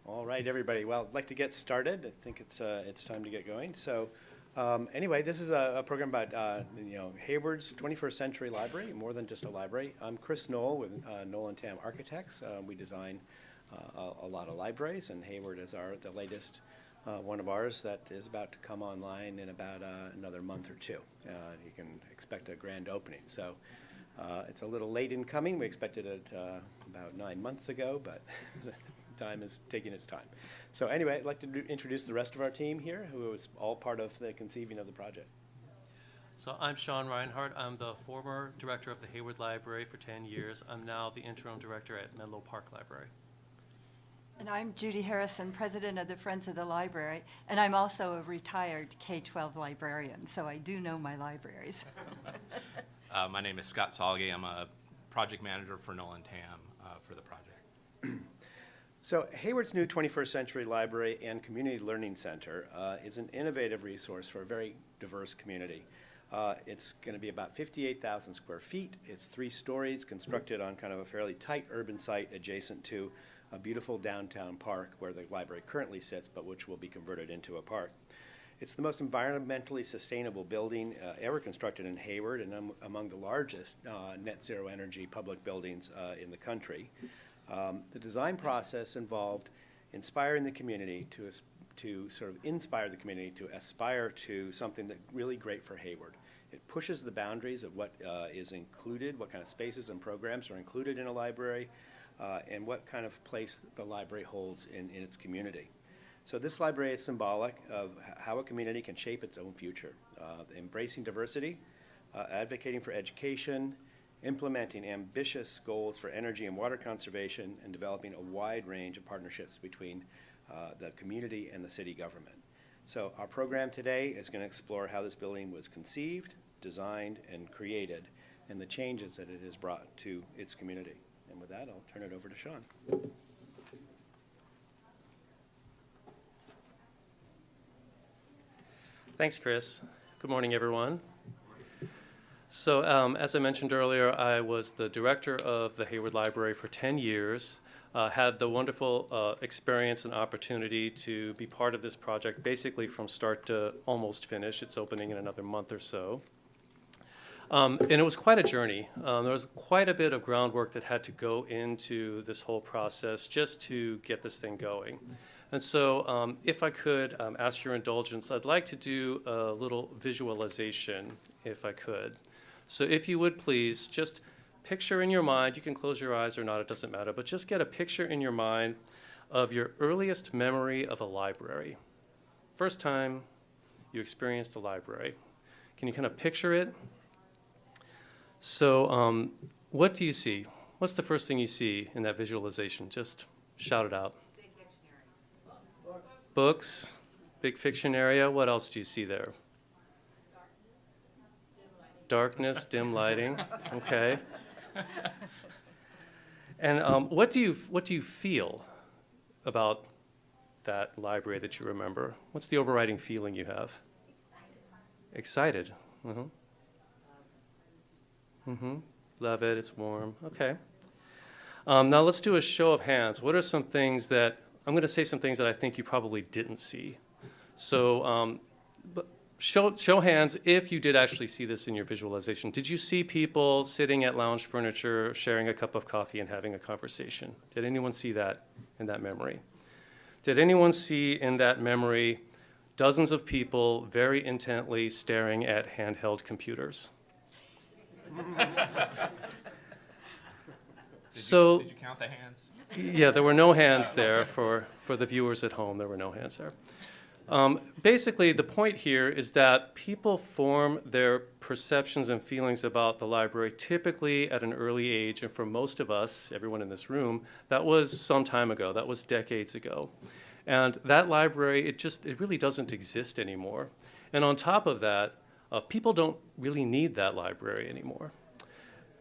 All right, everybody. Well, I'd like to get started. I think it's time to get going. So, anyway, this is a program about Hayward's 21st Century Library, more than just a library. I'm Chris Knoll with Knoll and Tam Architects. We design a lot of libraries, and Hayward is the latest one of ours that is about to come online in about another month or two. You can expect a grand opening. So. It's a little late in coming. We expected it about 9 months ago, but time is taking its time. So anyway, I'd like to introduce the rest of our team here, who was all part of the conceiving of the project. So I'm Sean Reinhardt. I'm the former director of the Hayward Library for 10 years. I'm now the interim director at Menlo Park Library. And I'm Judy Harrison, president of the Friends of the Library, and I'm also a retired K-12 librarian, so I do know my libraries. My name is Scott Salge. I'm a project manager for Knoll and Tam for the project. So Hayward's new 21st Century Library and Community Learning Center is an innovative resource for a very diverse community. It's going to be about 58,000 square feet. It's 3 stories, constructed on kind of a fairly tight urban site adjacent to a beautiful downtown park where the library currently sits, but which will be converted into a park. It's the most environmentally sustainable building ever constructed in Hayward, and among the largest net zero energy public buildings in the country. The design process involved inspiring the community to sort of inspire the community to aspire to something that's really great for Hayward. It pushes the boundaries of what is included, what kind of spaces and programs are included in a library, and what kind of place the library holds in its community. So this library is symbolic of how a community can shape its own future, embracing diversity, advocating for education, implementing ambitious goals for energy and water conservation, and developing a wide range of partnerships between the community and the city government. So our program today is going to explore how this building was conceived, designed, and created, and the changes that it has brought to its community. And with that, I'll turn it over to Sean. Thanks, Chris. Good morning, everyone. So as I mentioned earlier, I was the director of the Hayward Library for 10 years. Had the wonderful experience and opportunity to be part of this project basically from start to almost finish. It's opening in another month or so. And it was quite a journey. There was quite a bit of groundwork that had to go into this whole process just to get this thing going. And so if I could ask your indulgence, I'd like to do a little visualization, if I could. So if you would please, just picture in your mind, you can close your eyes or not, it doesn't matter, but just get a picture in your mind of your earliest memory of a library. First time you experienced a library. Can you kind of picture it? So what do you see? What's the first thing you see in that visualization? Just shout it out. Books, big fiction area. What else do you see there? Darkness, dim lighting. Okay. And what do you feel about that library that you remember? What's the overriding feeling you have? Excited. Love it. It's warm. Okay. Now let's do a show of hands. What are some things that I'm going to say some things that I think you probably didn't see. So show hands if you did actually see this in your visualization. Did you see people sitting at lounge furniture, sharing a cup of coffee and having a conversation? Did anyone see that in that memory? Did anyone see in that memory dozens of people very intently staring at handheld computers? Did you count the hands? Yeah, there were no hands there for the viewers at home. There were no hands there. Basically, the point here is that people form their perceptions and feelings about the library typically at an early age, and for most of us, everyone in this room, that was some time ago. That was decades ago. And that library, it really doesn't exist anymore. And on top of that, people don't really need that library anymore.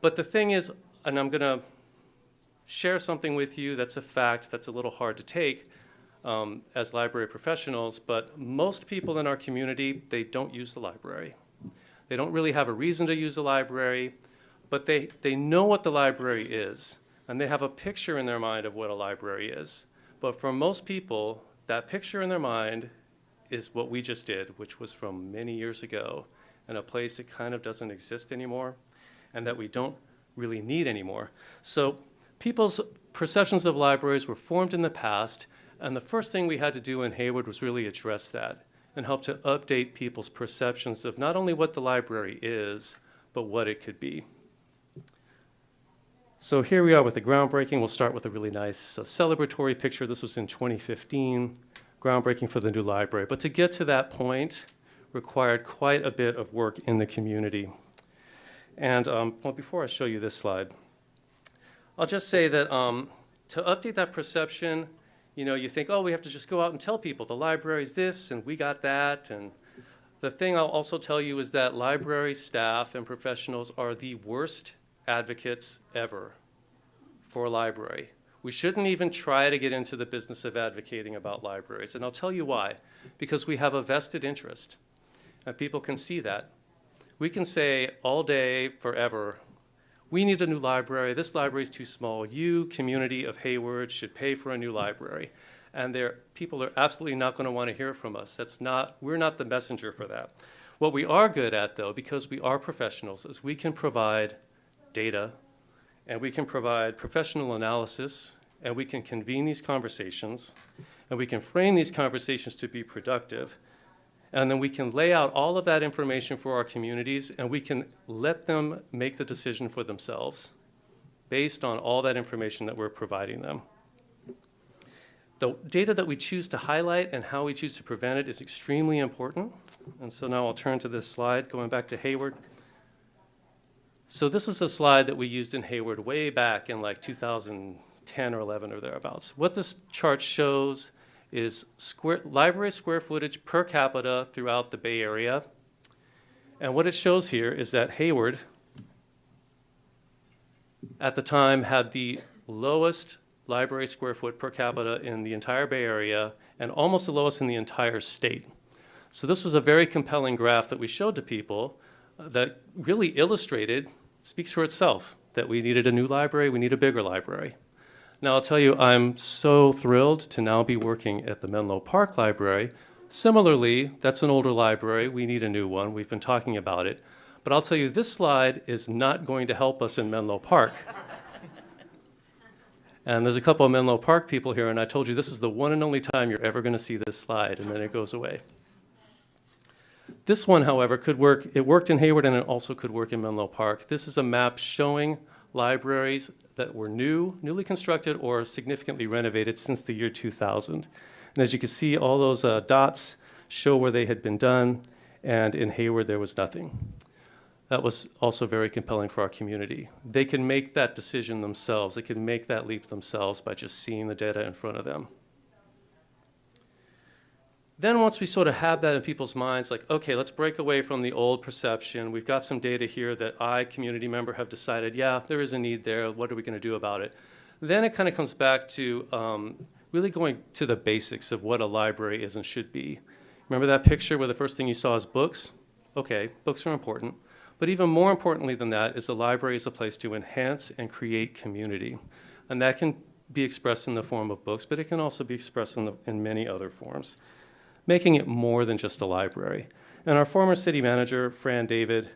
But the thing is, and I'm going to share something with you that's a fact that's a little hard to take as library professionals, but most people in our community, they don't use the library. They don't really have a reason to use the library, but they know what the library is, and they have a picture in their mind of what a library is, But for most people, that picture in their mind is what we just did, which was from many years ago, in a place that kind of doesn't exist anymore, and that we don't really need anymore. So people's perceptions of libraries were formed in the past, and the first thing we had to do in Hayward was really address that and help to update people's perceptions of not only what the library is, but what it could be. So here we are with the groundbreaking. We'll start with a really nice celebratory picture. This was in 2015, groundbreaking for the new library. But to get to that point required quite a bit of work in the community. And well, before I show you this slide, I'll just say that to update that perception, you think, oh, we have to just go out and tell people the library's this and we got that. And the thing I'll also tell you is that library staff and professionals are the worst advocates ever for a library. We shouldn't even try to get into the business of advocating about libraries. And I'll tell you why. Because we have a vested interest. And people can see that. We can say all day, forever, we need a new library. This library is too small. You, community of Hayward, should pay for a new library. And people are absolutely not going to want to hear it from us. We're not the messenger for that. What we are good at, though, because we are professionals, is we can provide data, and we can provide professional analysis, and we can convene these conversations, and we can frame these conversations to be productive, and then we can lay out all of that information for our communities, and we can let them make the decision for themselves based on all that information that we're providing them. The data that we choose to highlight and how we choose to prevent it is extremely important. And so now I'll turn to this slide, going back to Hayward. So this is a slide that we used in Hayward way back in like 2010 or 11 or thereabouts. What this chart shows is library square footage per capita throughout the Bay Area. And what it shows here is that Hayward, at the time, had the lowest library square foot per capita in the entire Bay Area and almost the lowest in the entire state. So this was a very compelling graph that we showed to people that really illustrated, speaks for itself, that we needed a new library, we need a bigger library. Now I'll tell you, I'm so thrilled to now be working at the Menlo Park Library. Similarly, that's an older library, we need a new one, we've been talking about it. But I'll tell you, this slide is not going to help us in Menlo Park. And there's a couple of Menlo Park people here, and I told you this is the one and only time you're ever going to see this slide, and then it goes away. This one, however, could work. It worked in Hayward, and it also could work in Menlo Park. This is a map showing libraries that were newly constructed or significantly renovated since the year 2000. And as you can see, all those dots show where they had been done, and in Hayward there was nothing. That was also very compelling for our community. They can make that decision themselves. They can make that leap themselves by just seeing the data in front of them. Then once we sort of have that in people's minds, like, okay, let's break away from the old perception. We've got some data here that I, community member, have decided, yeah, there is a need there. What are we going to do about it? Then it kind of comes back to really going to the basics of what a library is and should be. Remember that picture where the first thing you saw is books? Okay, books are important. But even more importantly than that is the library is a place to enhance and create community. And that can be expressed in the form of books, but it can also be expressed in many other forms, making it more than just a library. And our former city manager, Fran David,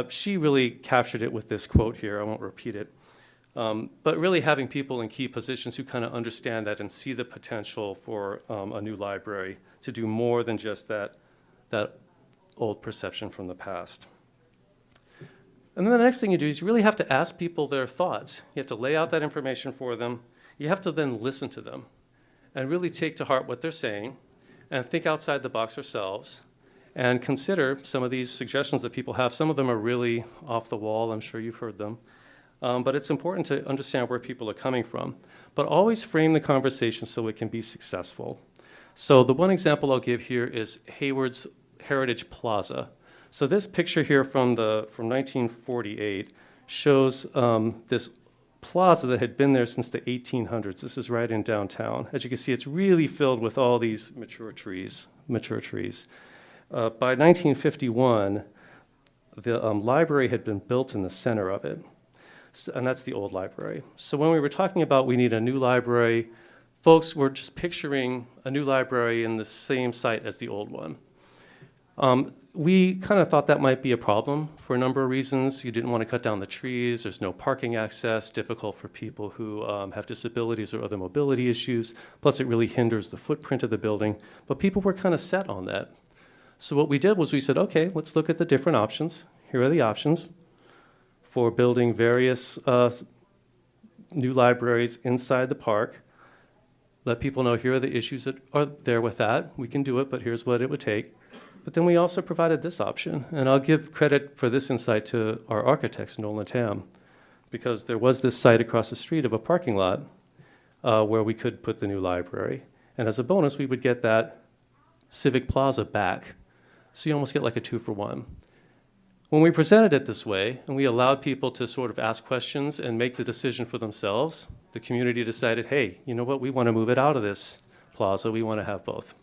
she really captured it with this quote here. I won't repeat it. But really having people in key positions who kind of understand that and see the potential for a new library to do more than just that old perception from the past. And then the next thing you do is you really have to ask people their thoughts. You have to lay out that information for them. You have to then listen to them and really take to heart what they're saying and think outside the box ourselves and consider some of these suggestions that people have. Some of them are really off the wall. I'm sure you've heard them. But it's important to understand where people are coming from. But always frame the conversation so it can be successful. So the one example I'll give here is Hayward's Heritage Plaza. So this picture here from 1948 shows this plaza that had been there since the 1800s. This is right in downtown. As you can see, it's really filled with all these mature trees. By 1951, the library had been built in the center of it, and that's the old library. So when we were talking about we need a new library, folks were just picturing a new library in the same site as the old one. We kind of thought that might be a problem for a number of reasons. You didn't want to cut down the trees, there's no parking access, difficult for people who have disabilities or other mobility issues, plus it really hinders the footprint of the building. But people were kind of set on that. So what we did was we said, okay, let's look at the different options. Here are the options for building various new libraries inside the park. Let people know here are the issues that are there with that. We can do it, but here's what it would take. But then we also provided this option, and I'll give credit for this insight to our architects, Nolan and Tam, because there was this site across the street of a parking lot where we could put the new library. And as a bonus, we would get that Civic Plaza back. So you almost get like a 2-for-1. When we presented it this way, and we allowed people to sort of ask questions and make the decision for themselves, the community decided, hey, you know what, we want to move it out of this plaza, we want to have both.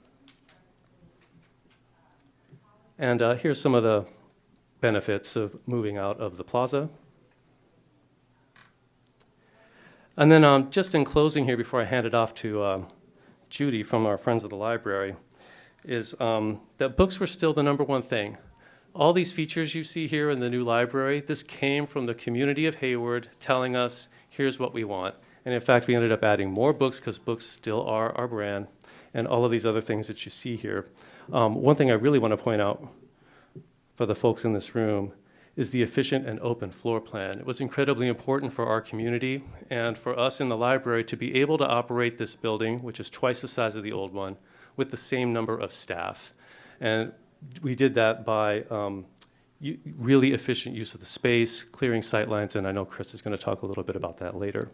And here's some of the benefits of moving out of the plaza. And then just in closing here, before I hand it off to Judy from our Friends of the Library, is that books were still the #1 thing. All these features you see here in the new library, this came from the community of Hayward telling us, here's what we want. And in fact, we ended up adding more books because books still are our brand, and all of these other things that you see here. One thing I really want to point out for the folks in this room is the efficient and open floor plan. It was incredibly important for our community and for us in the library to be able to operate this building, which is twice the size of the old one, with the same number of staff. And we did that by really efficient use of the space, clearing sight lines, and I know Chris is going to talk a little bit about that later.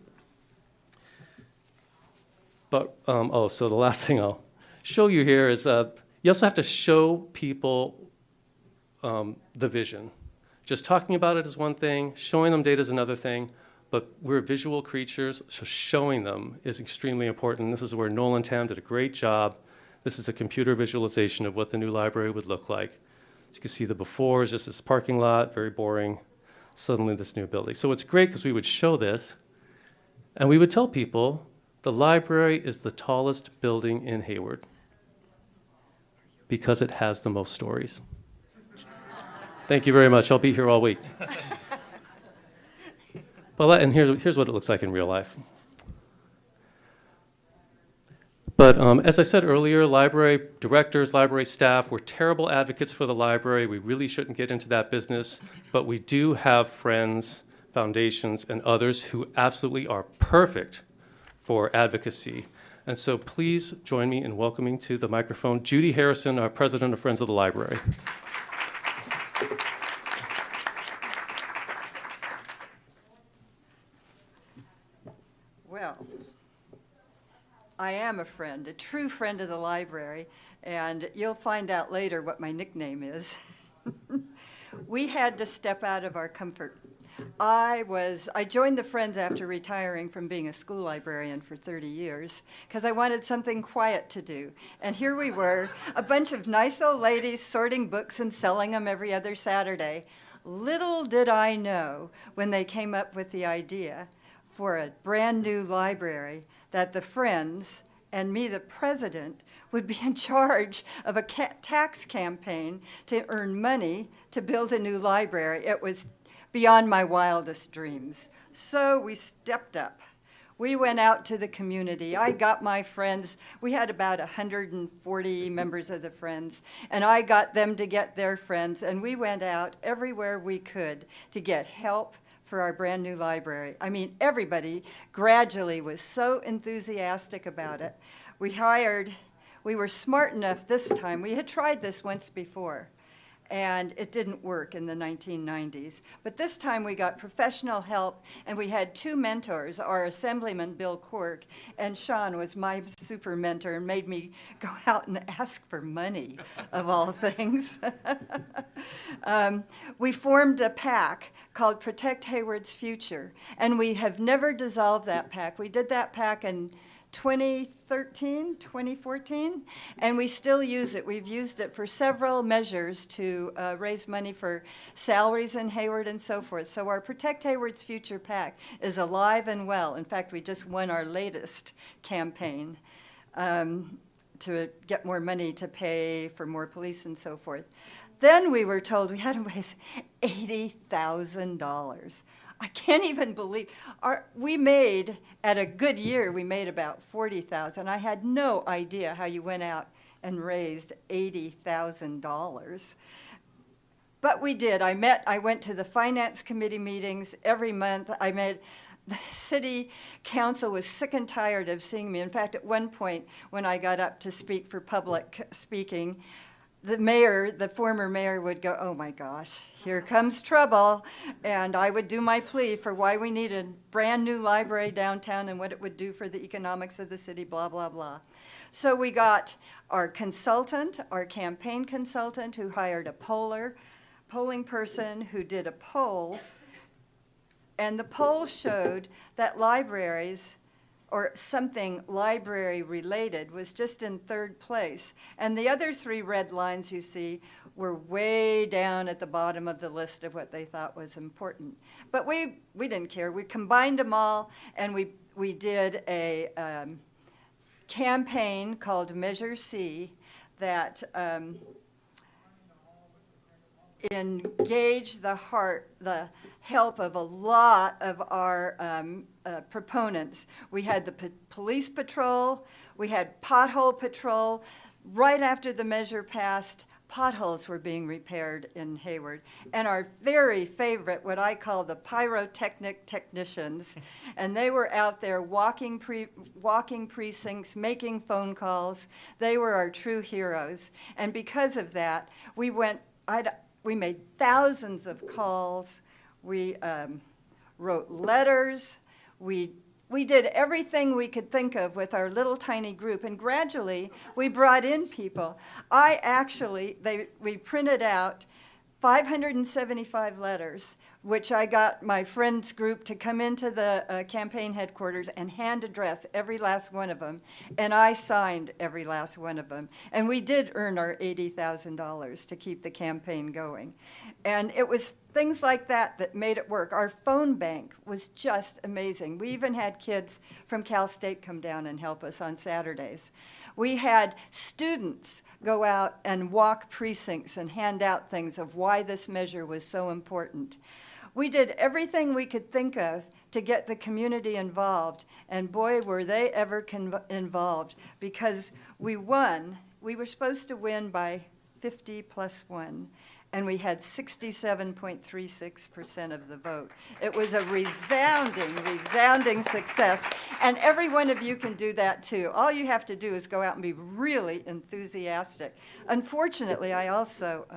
But, so the last thing I'll show you here is you also have to show people the vision. Just talking about it is one thing, showing them data is another thing, but we're visual creatures, so showing them is extremely important. This is where Nolan Tam did a great job. This is a computer visualization of what the new library would look like. As you can see, the before is just this parking lot, very boring. Suddenly this new building. So it's great because we would show this, and we would tell people the library is the tallest building in Hayward because it has the most stories. Thank you very much. I'll be here all week. And here's what it looks like in real life. But as I said earlier, library directors, library staff, we're terrible advocates for the library. We really shouldn't get into that business. But we do have friends, foundations, and others who absolutely are perfect for advocacy. And so please join me in welcoming to the microphone Judy Harrison, our president of Friends of the Library. Well, I am a friend, a true friend of the library, and you'll find out later what my nickname is. We had to step out of our comfort. I joined the Friends after retiring from being a school librarian for 30 years because I wanted something quiet to do. And here we were, a bunch of nice old ladies sorting books and selling them every other Saturday. Little did I know when they came up with the idea for a brand new library that the Friends and me, the president, would be in charge of a tax campaign to earn money to build a new library. It was beyond my wildest dreams. So we stepped up. We went out to the community. I got my friends. We had about 140 members of the Friends, and I got them to get their friends, and we went out everywhere we could to get help for our brand new library. I mean, everybody gradually was so enthusiastic about it. We were smart enough this time. We had tried this once before, and it didn't work in the 1990s. But this time we got professional help, and we had two mentors, our assemblyman, Bill Quirk, and Sean was my super mentor and made me go out and ask for money, of all things. We formed a PAC called Protect Hayward's Future, and we have never dissolved that PAC. We did that PAC in 2013, 2014, and we still use it. We've used it for several measures to raise money for salaries in Hayward and so forth. So our Protect Hayward's Future PAC is alive and well. In fact, we just won our latest campaign to get more money to pay for more police and so forth. Then we were told we had to raise $80,000. I can't even believe, we made, at a good year, we made about $40,000. I had no idea how you went out and raised $80,000. But we did. I went to the finance committee meetings every month. The city council was sick and tired of seeing me. In fact, at one point, when I got up to speak for public speaking, the former mayor would go, "Oh my gosh, here comes trouble." And I would do my plea for why we need a brand new library downtown and what it would do for the economics of the city, blah, blah, blah. So we got our consultant, our campaign consultant, who hired a polling person who did a poll. And the poll showed that libraries, or something library-related, was just in third place. And the other three red lines you see were way down at the bottom of the list of what they thought was important. But we didn't care. We combined them all, and we did a campaign called Measure C that engaged the help of a lot of our proponents. We had the police patrol, we had pothole patrol. Right after the measure passed, potholes were being repaired in Hayward. And our very favorite, what I call the pyrotechnic technicians, and they were out there walking precincts, making phone calls. They were our true heroes. And because of that, we made thousands of calls. We wrote letters. We did everything we could think of with our little tiny group, and gradually we brought in people. We printed out 575 letters, which I got my friends group to come into the campaign headquarters and hand address every last one of them, and I signed every last one of them. And we did earn our $80,000 to keep the campaign going. And it was things like that that made it work. Our phone bank was just amazing. We even had kids from Cal State come down and help us on Saturdays. We had students go out and walk precincts and hand out things of why this measure was so important. We did everything we could think of to get the community involved, and boy, were they ever involved, because we won. We were supposed to win by 50 plus 1, and we had 67.36% of the vote. It was a resounding success, and every one of you can do that too. All you have to do is go out and be really enthusiastic. Unfortunately, I also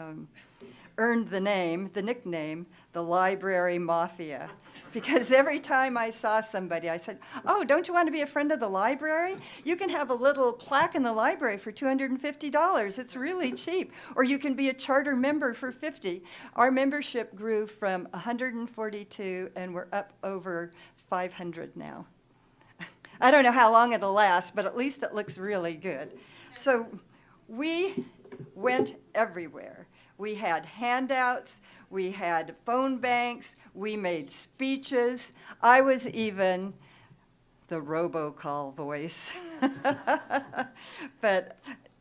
earned the nickname, the Library Mafia, because every time I saw somebody, I said, "Oh, don't you want to be a friend of the library? You can have a little plaque in the library for $250. It's really cheap. Or you can be a charter member for $50. Our membership grew from 142, and we're up over 500 now. I don't know how long it'll last, but at least it looks really good. So we went everywhere. We had handouts, we had phone banks, we made speeches. I was even the robocall voice. But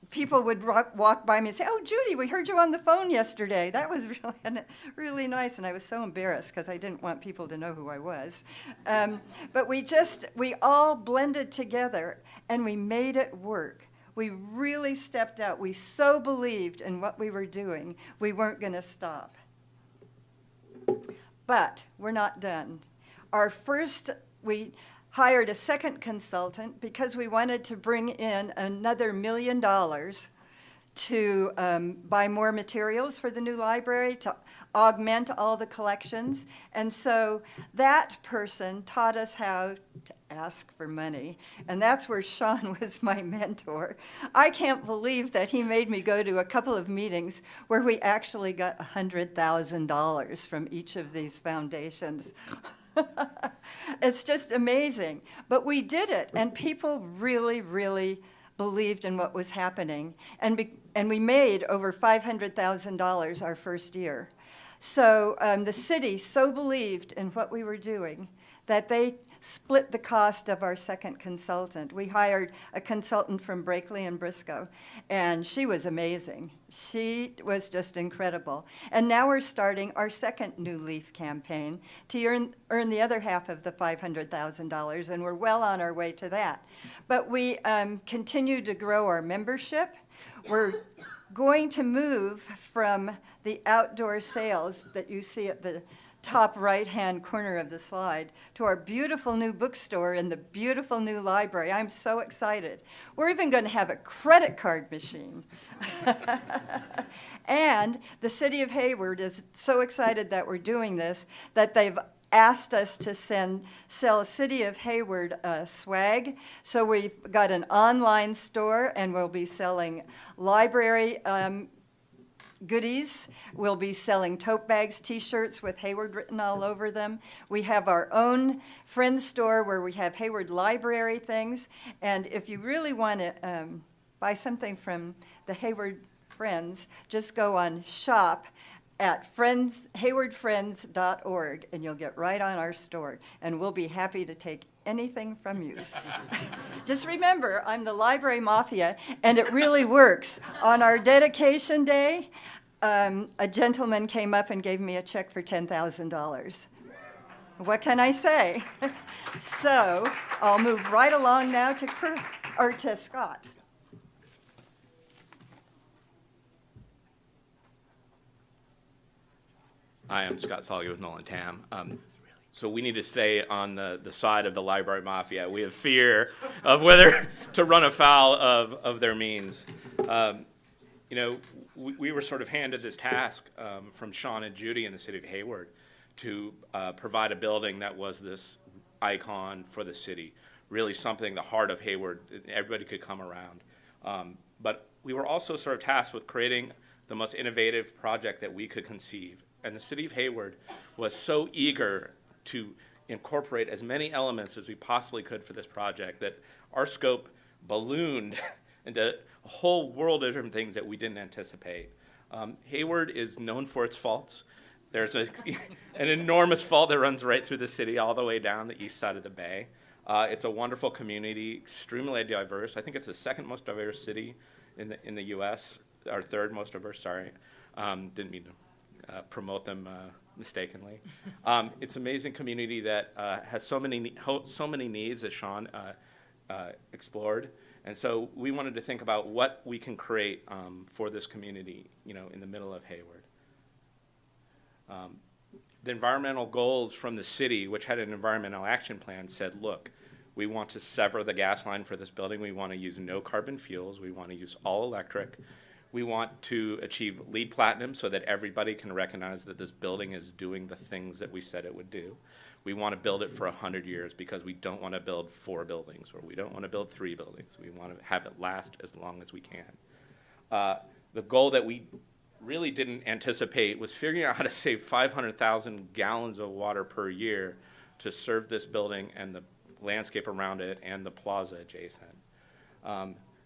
people would walk by me and say, "Oh, Judy, we heard you on the phone yesterday." That was really nice, and I was so embarrassed because I didn't want people to know who I was. But we all blended together, and we made it work. We really stepped out. We so believed in what we were doing, we weren't going to stop. But we're not done. We hired a second consultant because we wanted to bring in another $1 million to buy more materials for the new library, to augment all the collections. And so that person taught us how to ask for money. And that's where Sean was my mentor. I can't believe that he made me go to a couple of meetings where we actually got $100,000 from each of these foundations. It's just amazing. But we did it, and people really, really believed in what was happening. And we made over $500,000 our first year. So the city so believed in what we were doing that they split the cost of our second consultant. We hired a consultant from Brakely and Briscoe, and she was amazing. She was just incredible. And now we're starting our second New Leaf campaign to earn the other half of the $500,000, and we're well on our way to that. But we continue to grow our membership. We're going to move from the outdoor sales that you see at the top right-hand corner of the slide to our beautiful new bookstore and the beautiful new library. I'm so excited. We're even going to have a credit card machine. And the city of Hayward is so excited that we're doing this that they've asked us to sell City of Hayward swag. So we've got an online store, and we'll be selling library goodies. We'll be selling tote bags, T-shirts with Hayward written all over them. We have our own friend store where we have Hayward library things. And if you really want to buy something from the Hayward Friends, just go on shop at haywardfriends.org, and you'll get right on our store. And we'll be happy to take anything from you. Just remember, I'm the Library Mafia, and it really works. On our dedication day, a gentleman came up and gave me a check for $10,000. What can I say? So I'll move right along now to Scott. Hi, I'm Scott Salge with Nolan Tam. So we need to stay on the side of the Library Mafia. We have fear of whether to run afoul of their means. We were sort of handed this task from Sean and Judy in the city of Hayward to provide a building that was this icon for the city, really something, the heart of Hayward, everybody could come around. But we were also sort of tasked with creating the most innovative project that we could conceive. And the city of Hayward was so eager to incorporate as many elements as we possibly could for this project that our scope ballooned into a whole world of different things that we didn't anticipate. Hayward is known for its faults. There's an enormous fault that runs right through the city all the way down the east side of the bay. It's a wonderful community, extremely diverse. I think it's the second most diverse city in the U.S., or third most diverse, sorry. Didn't mean to promote them mistakenly. It's an amazing community that has so many needs that Sean explored. And so we wanted to think about what we can create for this community, in the middle of Hayward. The environmental goals from the city, which had an environmental action plan, said, look, we want to sever the gas line for this building. We want to use no carbon fuels. We want to use all electric. We want to achieve LEED Platinum so that everybody can recognize that this building is doing the things that we said it would do. We want to build it for 100 years because we don't want to build 4 buildings, or we don't want to build 3 buildings. We want to have it last as long as we can. The goal that we really didn't anticipate was figuring out how to save 500,000 gallons of water per year to serve this building and the landscape around it and the plaza adjacent.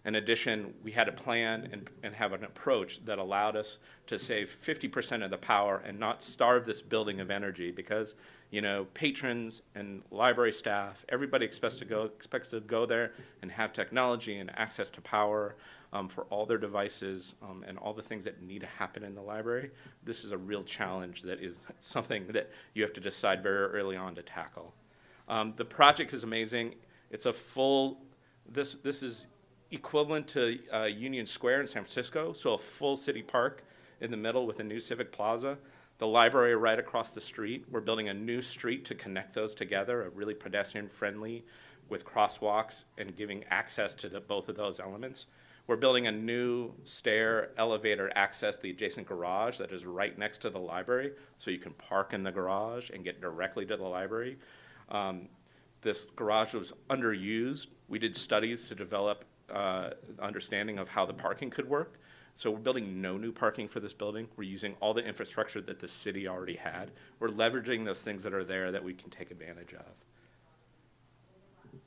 In addition, we had a plan and have an approach that allowed us to save 50% of the power and not starve this building of energy because, patrons and library staff, everybody expects to go there and have technology and access to power for all their devices and all the things that need to happen in the library. This is a real challenge that is something that you have to decide very early on to tackle. The project is amazing. It's a full, this is equivalent to Union Square in San Francisco, so a full city park in the middle with a new civic plaza. The library right across the street. We're building a new street to connect those together, a really pedestrian-friendly with crosswalks and giving access to both of those elements. We're building a new stair elevator access, the adjacent garage that is right next to the library, so you can park in the garage and get directly to the library. This garage was underused. We did studies to develop understanding of how the parking could work. So we're building no new parking for this building. We're using all the infrastructure that the city already had. We're leveraging those things that are there that we can take advantage of.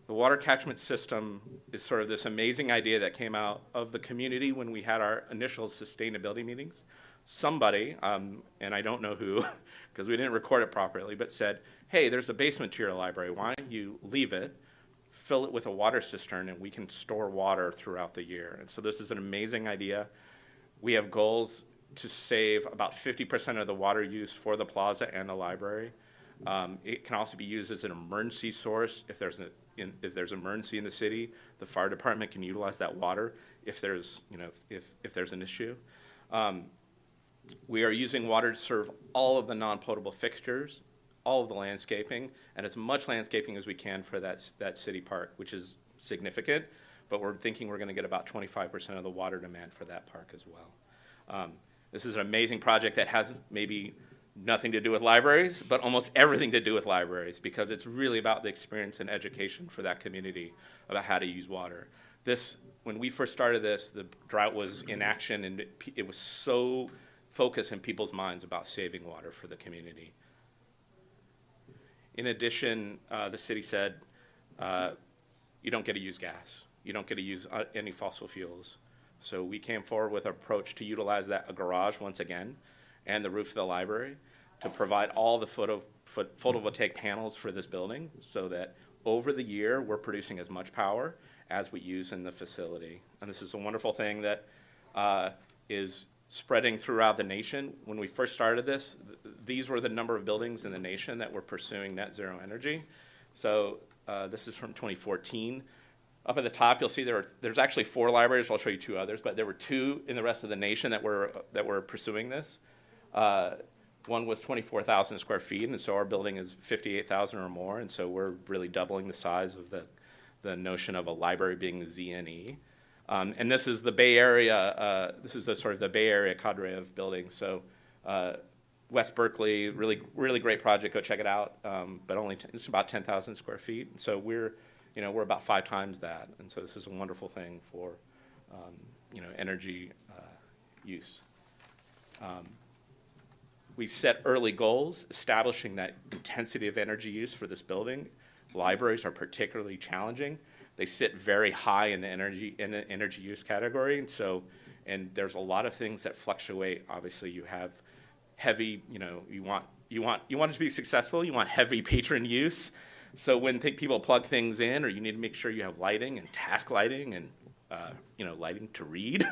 The water catchment system is sort of this amazing idea that came out of the community when we had our initial sustainability meetings. Somebody, and I don't know who, because we didn't record it properly, but said, hey, there's a basement to your library. Why don't you leave it, fill it with a water cistern, and we can store water throughout the year. And so this is an amazing idea. We have goals to save about 50% of the water use for the plaza and the library. It can also be used as an emergency source. If there's emergency in the city, the fire department can utilize that water if there's, if there's an issue. We are using water to serve all of the non-potable fixtures, all of the landscaping, and as much landscaping as we can for that city park, which is significant, but we're thinking we're going to get about 25% of the water demand for that park as well. This is an amazing project that has maybe nothing to do with libraries, but almost everything to do with libraries, because it's really about the experience and education for that community about how to use water. When we first started this, the drought was in action, and it was so focused in people's minds about saving water for the community. In addition, the city said, you don't get to use gas. You don't get to use any fossil fuels. So we came forward with an approach to utilize a garage once again, and the roof of the library, to provide all the photovoltaic panels for this building, so that over the year we're producing as much power as we use in the facility. And this is a wonderful thing that is spreading throughout the nation. When we first started this, these were the number of buildings in the nation that were pursuing net zero energy. So this is from 2014. Up at the top, you'll see there's actually 4 libraries. I'll show you 2 others, but there were 2 in the rest of the nation that were pursuing this. One was 24,000 square feet, and so our building is 58,000 or more, and so we're really doubling the size of the notion of a library being ZNE. And this is the Bay Area. This is the Bay Area cadre of buildings. So West Berkeley, really great project. Go check it out. But it's about 10,000 square feet. And so we're about 5 times that. And so this is a wonderful thing for energy use. We set early goals, establishing that intensity of energy use for this building. Libraries are particularly challenging. They sit very high in the energy use category, and there's a lot of things that fluctuate. Obviously, you have heavy, you want it to be successful. You want heavy patron use. So when people plug things in, or you need to make sure you have lighting and task lighting and lighting to read.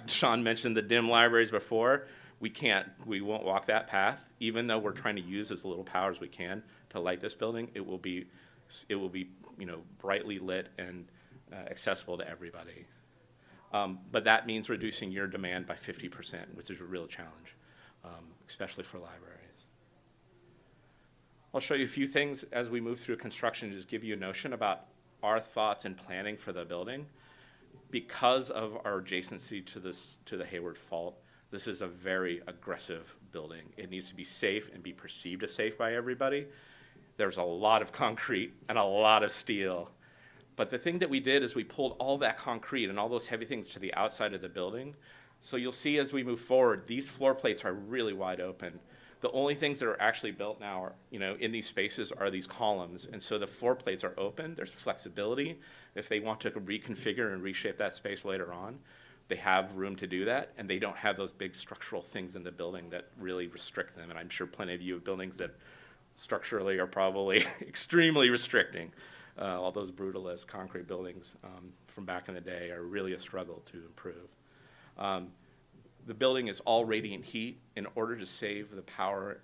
Sean mentioned the dim libraries before. We won't walk that path, even though we're trying to use as little power as we can to light this building. It will be brightly lit and accessible to everybody. But that means reducing your demand by 50%, which is a real challenge, especially for libraries. I'll show you a few things as we move through construction, just give you a notion about our thoughts and planning for the building. Because of our adjacency to the Hayward Fault, this is a very aggressive building. It needs to be safe and be perceived as safe by everybody. There's a lot of concrete and a lot of steel. But the thing that we did is we pulled all that concrete and all those heavy things to the outside of the building. So you'll see as we move forward, these floor plates are really wide open. The only things that are actually built now are, in these spaces are these columns. And so the floor plates are open. There's flexibility. If they want to reconfigure and reshape that space later on, they have room to do that, and they don't have those big structural things in the building that really restrict them. And I'm sure plenty of you have buildings that structurally are probably extremely restricting. All those brutalist concrete buildings from back in the day are really a struggle to improve. The building is all radiant heat. In order to save the power,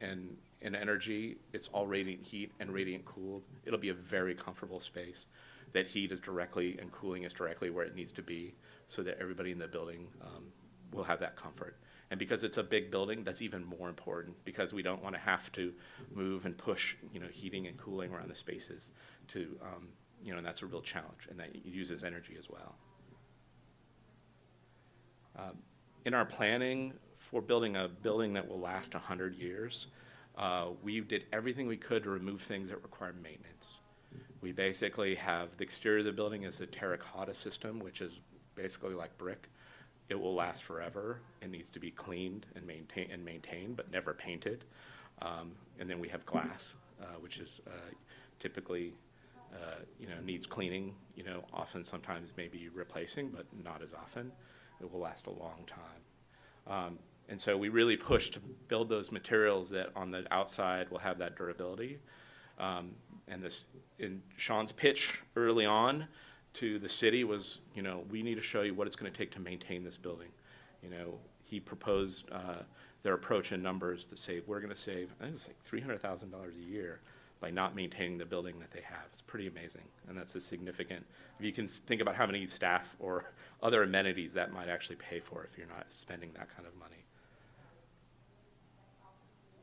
and energy, it's all radiant heat and radiant cooled. It'll be a very comfortable space. That heat is directly and cooling is directly where it needs to be, so that everybody in the building will have that comfort. And because it's a big building, that's even more important, because we don't want to have to move and push, heating and cooling around the spaces to, and that's a real challenge, and that uses energy as well. In our planning for building a building that will last 100 years, we did everything we could to remove things that require maintenance. We basically have the exterior of the building is a terracotta system, which is basically like brick. It will last forever. It needs to be cleaned and maintained, but never painted. And then we have glass, which is typically, needs cleaning, often sometimes maybe replacing, but not as often. It will last a long time. And so we really push to build those materials that on the outside will have that durability. And in Sean's pitch early on to the city was, we need to show you what it's going to take to maintain this building. He proposed their approach in numbers to say, we're going to save, I think it's like $300,000 a year by not maintaining the building that they have. It's pretty amazing, and that's a significant, if you can think about how many staff or other amenities that might actually pay for if you're not spending that kind of money.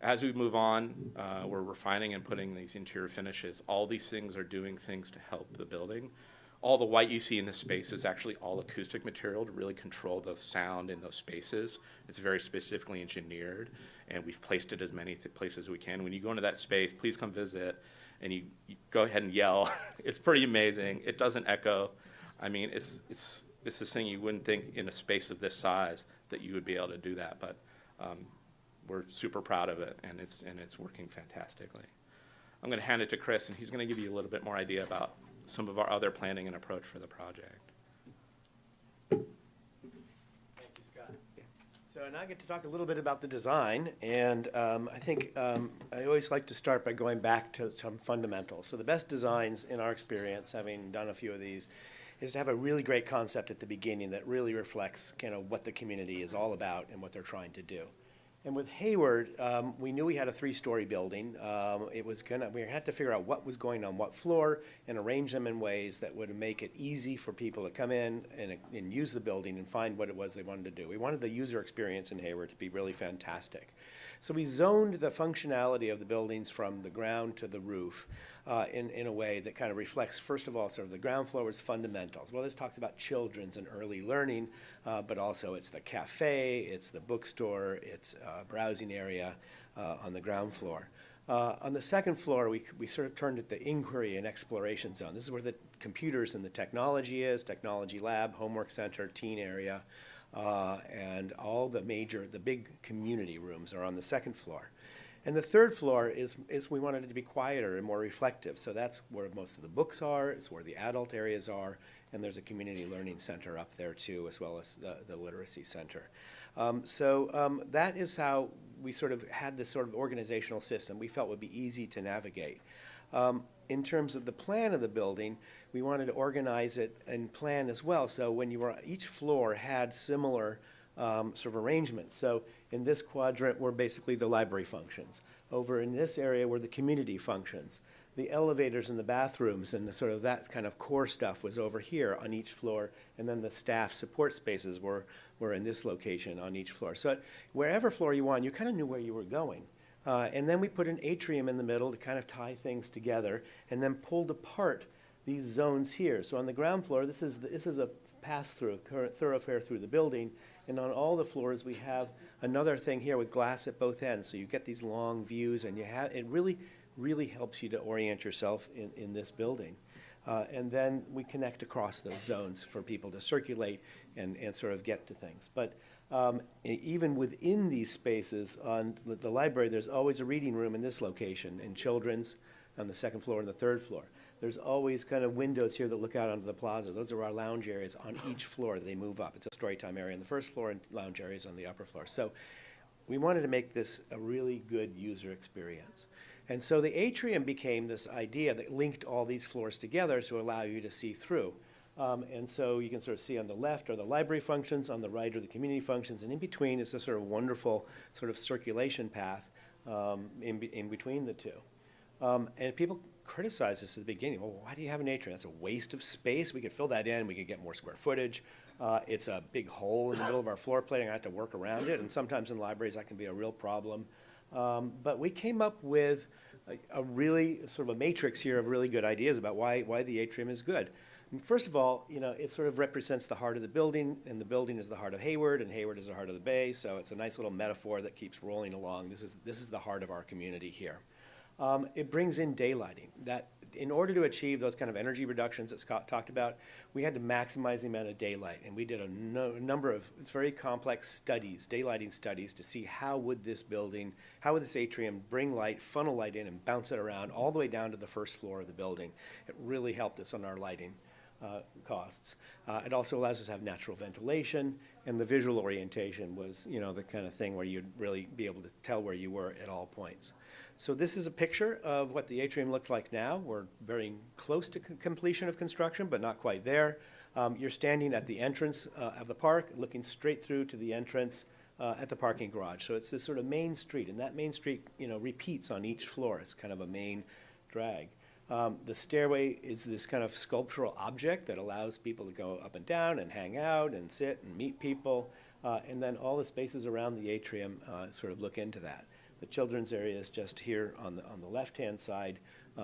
As we move on, we're refining and putting these interior finishes. All these things are doing things to help the building. All the white you see in this space is actually all acoustic material to really control the sound in those spaces. It's very specifically engineered, and we've placed it as many places as we can. When you go into that space, please come visit, and you go ahead and yell. It's pretty amazing. It doesn't echo. I mean, it's this thing you wouldn't think in a space of this size that you would be able to do that, but we're super proud of it, and it's working fantastically. I'm going to hand it to Chris, and he's going to give you a little bit more idea about some of our other planning and approach for the project. Thank you, Scott. So now I get to talk a little bit about the design, and I think I always like to start by going back to some fundamentals. So the best designs, in our experience, having done a few of these, is to have a really great concept at the beginning that really reflects kind of what the community is all about and what they're trying to do. And with Hayward, we knew we had a 3-story building. We had to figure out what was going on what floor and arrange them in ways that would make it easy for people to come in and use the building and find what it was they wanted to do. We wanted the user experience in Hayward to be really fantastic. So we zoned the functionality of the buildings from the ground to the roof in a way that kind of reflects, first of all, sort of the ground floor was fundamentals. Well, this talks about children's and early learning, but also it's the cafe, it's the bookstore, it's a browsing area on the ground floor. On the second floor, we sort of turned it the inquiry and exploration zone. This is where the computers and the technology is, technology lab, homework center, teen area, and all the big community rooms are on the second floor. And the third floor is we wanted it to be quieter and more reflective. So that's where most of the books are, it's where the adult areas are, and there's a community learning center up there too, as well as the literacy center. That is how we sort of had this sort of organizational system we felt would be easy to navigate. In terms of the plan of the building, we wanted to organize it and plan as well. So when each floor had similar sort of arrangements. So in this quadrant were basically the library functions. Over in this area were the community functions. The elevators and the bathrooms and the sort of that kind of core stuff was over here on each floor, and then the staff support spaces were in this location on each floor. So wherever floor you want, you kind of knew where you were going. And then we put an atrium in the middle to kind of tie things together, and then pulled apart these zones here. So on the ground floor, this is a pass-through, current thoroughfare through the building, and on all the floors we have another thing here with glass at both ends. So you get these long views, and it really helps you to orient yourself in this building. And then we connect across those zones for people to circulate and sort of get to things. But even within these spaces on the library, there's always a reading room in this location, and children's on the second floor and the third floor. There's always kind of windows here that look out onto the plaza. Those are our lounge areas on each floor. They move up. It's a storytime area on the first floor and lounge areas on the upper floor. So we wanted to make this a really good user experience. And so the atrium became this idea that linked all these floors together to allow you to see through. And so you can sort of see on the left are the library functions, on the right are the community functions, and in between is a sort of wonderful sort of circulation path in between the two. And people criticized this at the beginning. Well, why do you have an atrium? That's a waste of space. We could fill that in. We could get more square footage. It's a big hole in the middle of our floor plate, and I have to work around it. And sometimes in libraries that can be a real problem. But we came up with a really sort of a matrix here of really good ideas about why the atrium is good. And first of all, it sort of represents the heart of the building, and the building is the heart of Hayward, and Hayward is the heart of the bay. So it's a nice little metaphor that keeps rolling along. This is the heart of our community here. It brings in daylighting. That in order to achieve those kind of energy reductions that Scott talked about, we had to maximize the amount of daylight. And we did a number of very complex studies, daylighting studies, to see how would this building, how would this atrium bring light, funnel light in, and bounce it around all the way down to the first floor of the building. It really helped us on our lighting costs. It also allows us to have natural ventilation, and the visual orientation was, you know, the kind of thing where you'd really be able to tell where you were at all points. So this is a picture of what the atrium looks like now. We're very close to completion of construction, but not quite there. You're standing at the entrance of the park, looking straight through to the entrance at the parking garage. So it's this sort of main street, and that main street, you know, repeats on each floor. It's kind of a main drag. The stairway is this kind of sculptural object that allows people to go up and down and hang out and sit and meet people. And then all the spaces around the atrium sort of look into that. The children's area is just here on the left-hand side,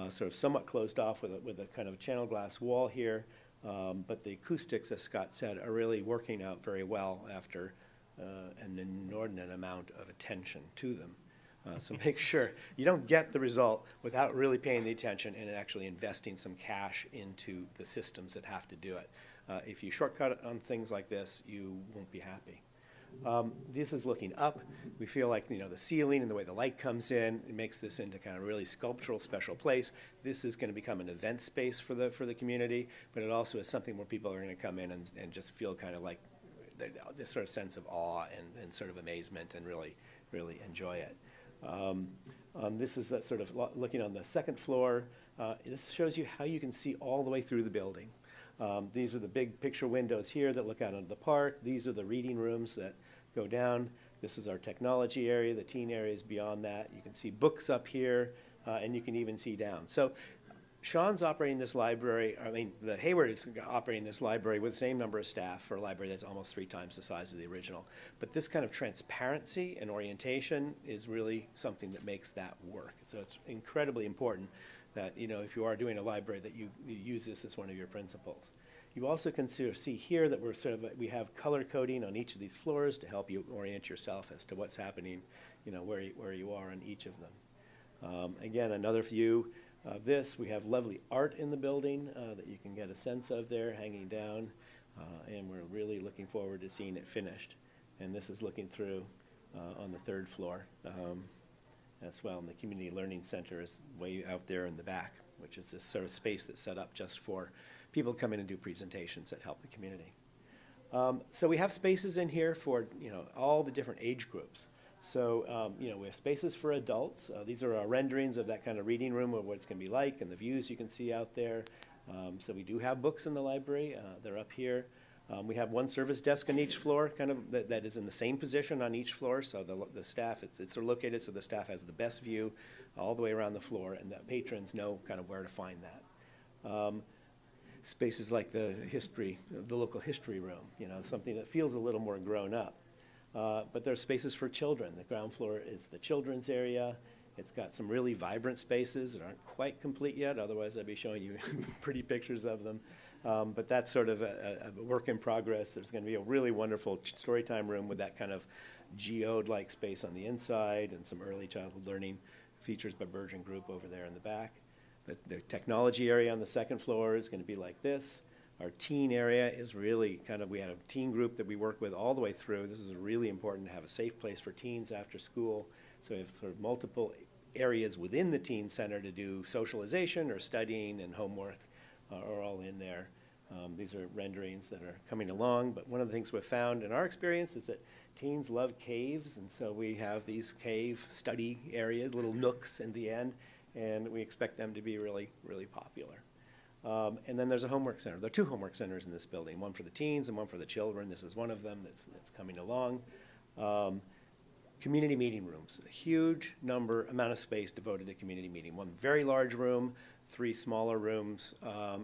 sort of somewhat closed off with a kind of channel glass wall here. But the acoustics, as Scott said, are really working out very well after an inordinate amount of attention to them. So make sure you don't get the result without really paying the attention and actually investing some cash into the systems that have to do it. If you shortcut on things like this, you won't be happy. This is looking up. We feel like, you know, the ceiling and the way the light comes in, it makes this into kind of a really sculptural special place. This is going to become an event space for the community, but it also is something where people are going to come in and just feel kind of like this sort of sense of awe and sort of amazement and really, really enjoy it. This is that sort of looking on the second floor. This shows you how you can see all the way through the building. These are the big picture windows here that look out onto the park. These are the reading rooms that go down. This is our technology area. The teen area is beyond that. You can see books up here, and you can even see down. So Sean's operating this library, the Hayward is operating this library with the same number of staff for a library that's almost 3 times the size of the original. But this kind of transparency and orientation is really something that makes that work. So it's incredibly important that, you know, if you are doing a library, that you use this as one of your principles. You also can see here that we have color coding on each of these floors to help you orient yourself as to what's happening, you know, where you are on each of them. Again, another view of this. We have lovely art in the building that you can get a sense of there hanging down, and we're really looking forward to seeing it finished. And this is looking through on the 3rd floor as well, and the Community Learning Center is way out there in the back, which is this sort of space that's set up just for people to come in and do presentations that help the community. So we have spaces in here for, you know, all the different age groups. So, you know, we have spaces for adults. These are our renderings of that kind of reading room, of what it's going to be like, and the views you can see out there. So we do have books in the library. They're up here. We have one service desk on each floor, kind of that is in the same position on each floor. So the staff, it's located so the staff has the best view all the way around the floor, and the patrons know kind of where to find that. Spaces like the local history room, you know, something that feels a little more grown up. But there are spaces for children. The ground floor is the children's area. It's got some really vibrant spaces that aren't quite complete yet. Otherwise, I'd be showing you pretty pictures of them. But that's sort of a work in progress. There's going to be a really wonderful storytime room with that kind of geode-like space on the inside, and some early childhood learning features by Virgin Group over there in the back. The technology area on the 2nd floor is going to be like this. Our teen area is really kind of, we had a teen group that we work with all the way through. This is really important to have a safe place for teens after school. So we have sort of multiple areas within the teen center to do socialization or studying and homework are all in there. These are renderings that are coming along, but one of the things we've found in our experience is that teens love caves, and so we have these cave study areas, little nooks in the end, and we expect them to be really, really popular. And then there's a homework center. There are 2 homework centers in this building, one for the teens and one for the children. This is one of them that's coming along. Community meeting rooms, a huge amount of space devoted to community meeting. One very large room, 3 smaller rooms,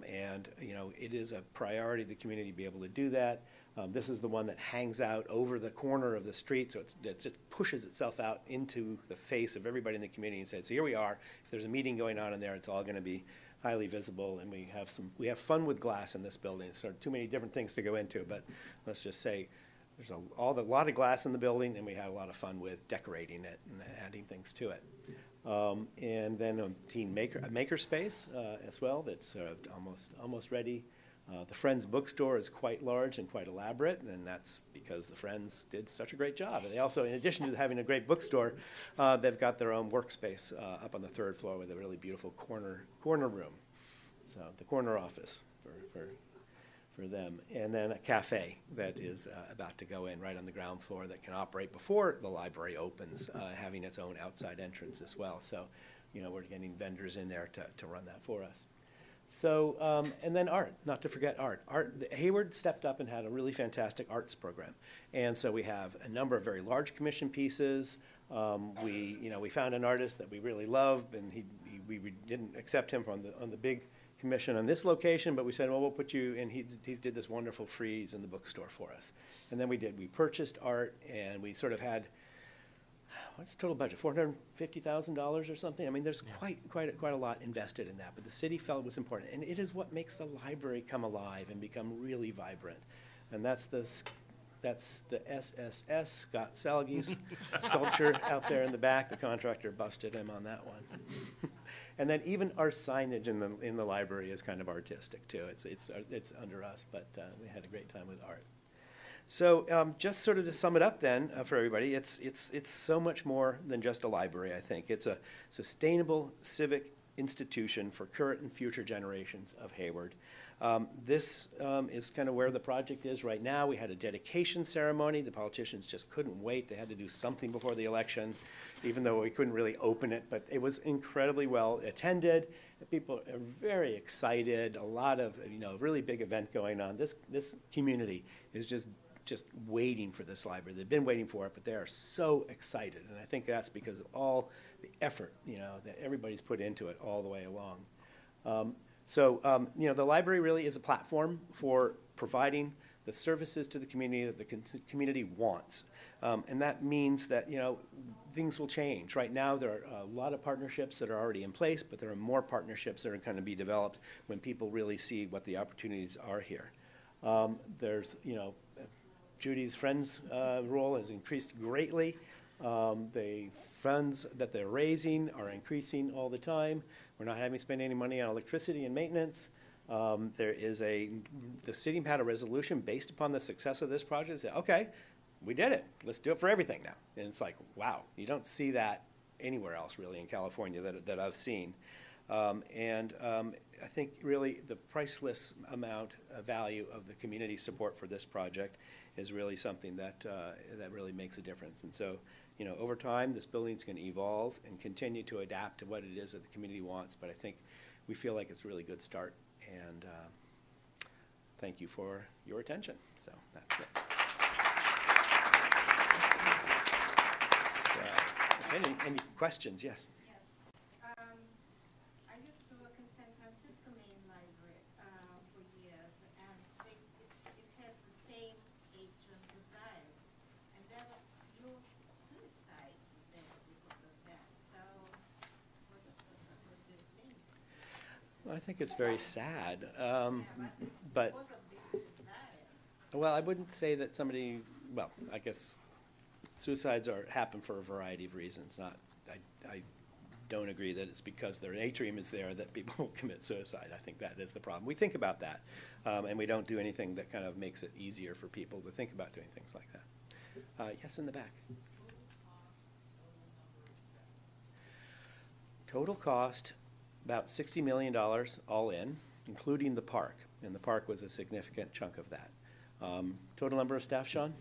and, you know, it is a priority the community to be able to do that. This is the one that hangs out over the corner of the street, so it just pushes itself out into the face of everybody in the community and says, here we are. If there's a meeting going on in there, it's all going to be highly visible, and we have fun with glass in this building. It's sort of too many different things to go into, but let's just say there's a lot of glass in the building, and we had a lot of fun with decorating it and adding things to it. And then a teen maker space as well that's almost ready. The Friends bookstore is quite large and quite elaborate, and that's because the Friends did such a great job. And they also, in addition to having a great bookstore, they've got their own workspace up on the 3rd floor with a really beautiful corner room. So the corner office for them. And then a cafe that is about to go in right on the ground floor that can operate before the library opens, having its own outside entrance as well. So, we're getting vendors in there to run that for us. So, and then art, not to forget art. Hayward stepped up and had a really fantastic arts program. And so we have a number of very large commission pieces. We found an artist that we really loved, and we didn't accept him on the big commission on this location, but we said, well, we'll put you, and he did this wonderful frieze in the bookstore for us. And then we purchased art, and we sort of had, what's the total budget, $450,000 or something? I mean, there's quite a lot invested in that, but the city felt it was important. And it is what makes the library come alive and become really vibrant. And that's the SSS, Scott Salge's sculpture out there in the back. The contractor busted him on that one. And then even our signage in the library is kind of artistic too. It's under us, but we had a great time with art. So just sort of to sum it up then for everybody, it's so much more than just a library, I think. It's a sustainable civic institution for current and future generations of Hayward. This is kind of where the project is right now. We had a dedication ceremony. The politicians just couldn't wait. They had to do something before the election, even though we couldn't really open it. But it was incredibly well attended. People are very excited. A lot of, really big event going on. This community is just waiting for this library. They've been waiting for it, but they are so excited. And I think that's because of all the effort, that everybody's put into it all the way along. So, the library really is a platform for providing the services to the community that the community wants. And that means that, things will change. Right now, there are a lot of partnerships that are already in place, but there are more partnerships that are going to be developed when people really see what the opportunities are here. There's, Judy's Friends role has increased greatly. The funds that they're raising are increasing all the time. We're not having to spend any money on electricity and maintenance. The city had a resolution based upon the success of this project. It said, okay, we did it. Let's do it for everything now. And it's like, wow, you don't see that anywhere else really in California that I've seen. I think really the priceless amount of value of the community support for this project is really something that really makes a difference. And so, over time, this building's going to evolve and continue to adapt to what it is that the community wants. But I think we feel like it's a really good start. And thank you for your attention. So that's it. So, any questions? Yes. I used to work in San Francisco Main Library for years, and it has the same Atrium design. And there were few suicides there because of that. So, what do you think? Well, I think it's very sad. But, Both of these desires. well, I wouldn't say that somebody, well, I guess suicides happen for a variety of reasons. I don't agree that it's because their atrium is there that people commit suicide. I think that is the problem. We think about that, and we don't do anything that kind of makes it easier for people to think about doing things like that. Yes, in the back. Total cost, about $60 million all in, including the park, and the park was a significant chunk of that. Total number of staff, Sean?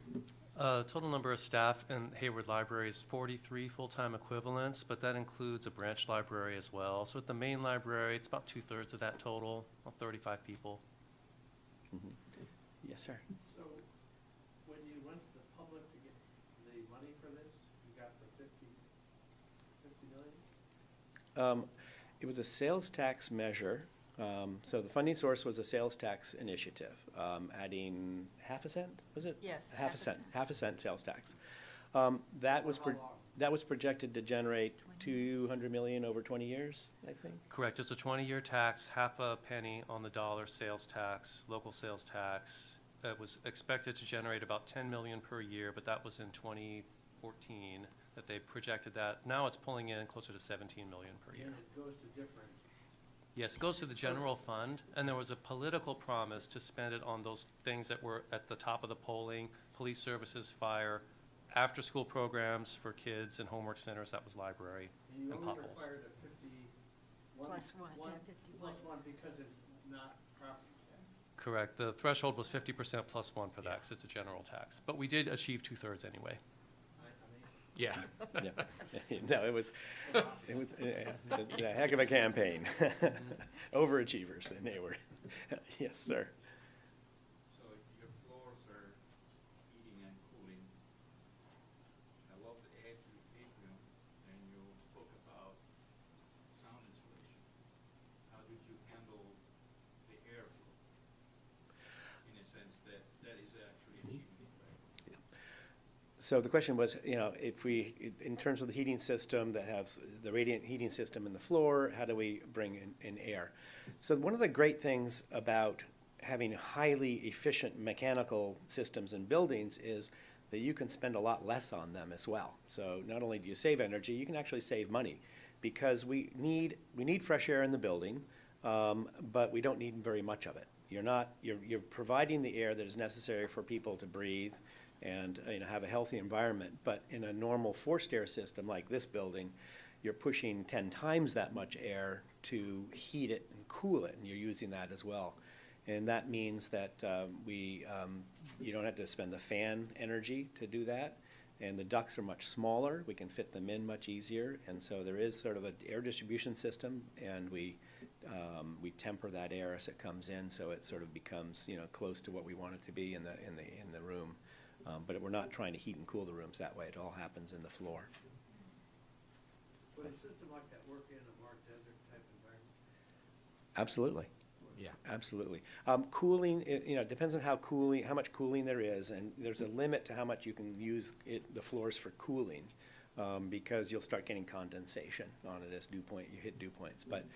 Total number of staff in Hayward Library is 43 full-time equivalents, but that includes a branch library as well. So at the main library, it's about 2/3 of that total, about 35 people. Mm-hmm. Yes, sir. So, when you went to the public to get the money for this, you got the 50 million? It was a sales tax measure. So the funding source was a sales tax initiative, adding half a cent, was it? Yes, Half a cent sales tax. That was projected to generate 200 million over 20 years, I think. Correct. It's a 20-year tax, half a penny on the dollar sales tax, local sales tax. It was expected to generate about 10 million per year, but that was in 2014. that they projected that. Now it's pulling in closer to 17 million per year. And it goes to different, Yes, it goes to the general fund, and there was a political promise to spend it on those things that were at the top of the polling: police services, fire, after-school programs for kids and homework centers. That was library and you and only potholes. required a 51. Plus one, yeah, 51. Plus one because it's not property tax. Correct. The threshold was 50% plus one for that, because it's a general tax. But we did achieve 2/3 anyway. Yeah. Yeah. No, it was a heck of a campaign. Overachievers in Hayward. Yes, sir. So your floors are heating and cooling. I love the atrium, and you spoke about sound insulation. How did you handle the airflow? In a sense that is actually achieving it, right? So the question was, if we, in terms of the heating system that has the radiant heating system in the floor, how do we bring in air? So one of the great things about having highly efficient mechanical systems in buildings is that you can spend a lot less on them as well. So not only do you save energy, you can actually save money, because we need fresh air in the building, but we don't need very much of it. You're providing the air that is necessary for people to breathe and have a healthy environment. But in a normal forced air system like this building, you're pushing 10 times that much air to heat it and cool it, and you're using that as well. And that means that you don't have to spend the fan energy to do that, and the ducts are much smaller. We can fit them in much easier, and so there is sort of an air distribution system, and we temper that air as it comes in, so it sort of becomes close to what we want it to be in the room. But we're not trying to heat and cool the rooms that way. It all happens in the floor. Would a system like that work in a more desert type environment? Absolutely. Yeah. Absolutely. Cooling, it depends on how much cooling there is, and there's a limit to how much you can use the floors for cooling, because you'll start getting condensation on it as you hit dew points. But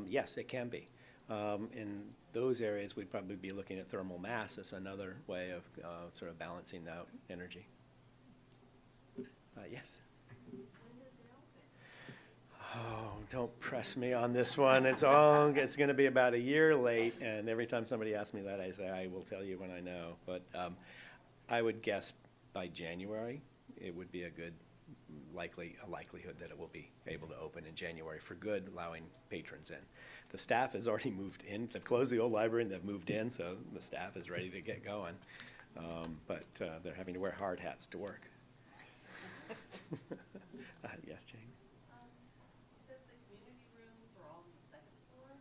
yes, it can be. In those areas, we'd probably be looking at thermal mass as another way of sort of balancing out energy. Yes? Oh, don't press me on this one. It's going to be about a year late, and every time somebody asks me that, I say, I will tell you when I know. But I would guess by January, it would be a likelihood that it will be able to open in January for good, allowing patrons in. The staff has already moved in. They've closed the old library and they've moved in, so the staff is ready to get going. But they're having to wear hard hats to work. Yes, Jane? You said the community rooms are all on the second floor.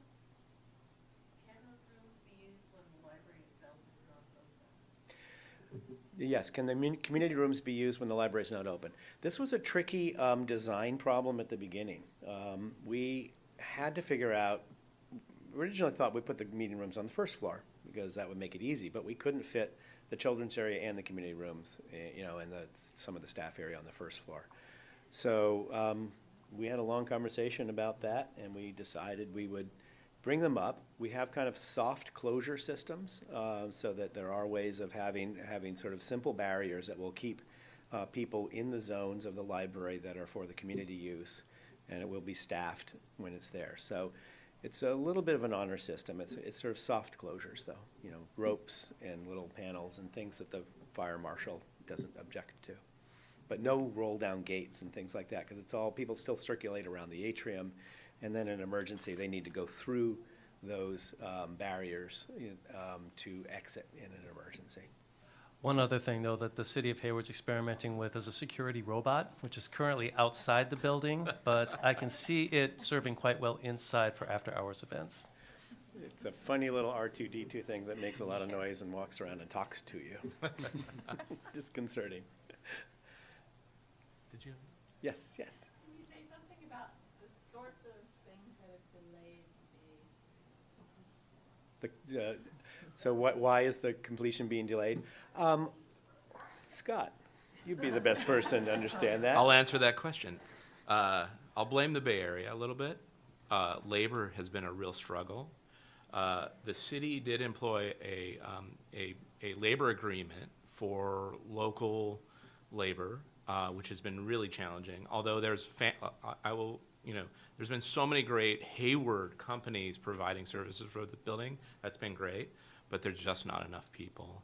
Can those rooms be used when the library itself is not open? Yes, can the community rooms be used when the library is not open? This was a tricky design problem at the beginning. We had to figure out, originally thought we'd put the meeting rooms on the first floor because that would make it easy, but we couldn't fit the children's area and the community rooms, and some of the staff area on the first floor. So we had a long conversation about that, and we decided we would bring them up. We have kind of soft closure systems, so that there are ways of having sort of simple barriers that will keep people in the zones of the library that are for the community use, and it will be staffed when it's there. So it's a little bit of an honor system. It's sort of soft closures, though, ropes and little panels and things that the fire marshal doesn't object to. But no roll-down gates and things like that, because it's all, people still circulate around the atrium, and then in an emergency, they need to go through those barriers to exit in an emergency. One other thing, though, that the city of Hayward's experimenting with is a security robot, which is currently outside the building, but I can see it serving quite well inside for after-hours events. It's a funny little R2-D2 thing that makes a lot of noise and walks around and talks to you. It's disconcerting. Did you? Yes, yes. Can you say something about the sorts of things that have delayed the So why is the completion being delayed? Scott, you'd be the best person to understand that. I'll answer that question. I'll blame the Bay Area a little bit. Labor has been a real struggle. The city did employ a labor agreement for local labor which has been really challenging. Although there's, there's been so many great Hayward companies providing services for the building. That's been great, but there's just not enough people.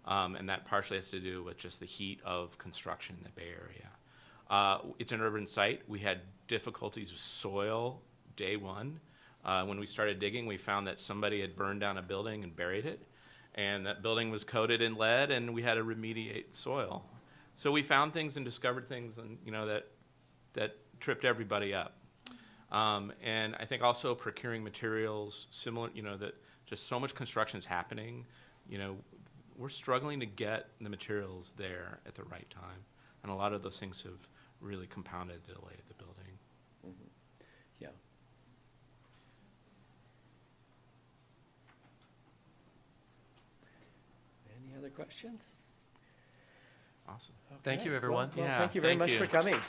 And that partially has to do with just the heat of construction in the Bay Area. It's an urban site. We had difficulties with soil day one. When we started digging, we found that somebody had burned down a building and buried it. And that building was coated in lead, and we had to remediate the soil. So we found things and discovered things, and that tripped everybody up. And I think also procuring materials, similar, that just so much construction is happening. We're struggling to get the materials there at the right time, and a lot of those things have really compounded the delay of the building. Yeah. Any other questions? Awesome. Thank you, Okay. everyone. Well, Yeah, thank you very thank much you. for coming.